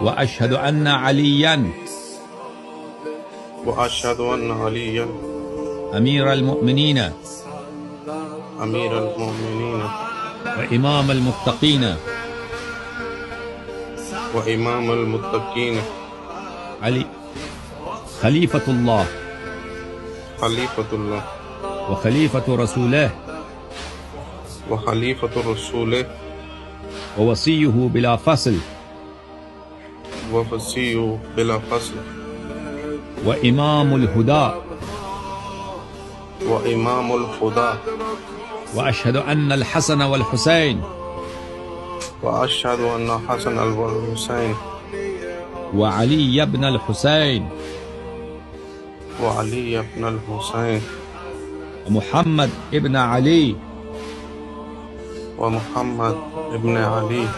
وأشهد أن عليا أمير المؤمنين وإمام المتقين علي خليفة الله وخليفة رسوله ووصيه بلا فصل وإمام الهدى وأشهد أن الحسن والحسين وعلي بن الحسين ومحمد ابن علي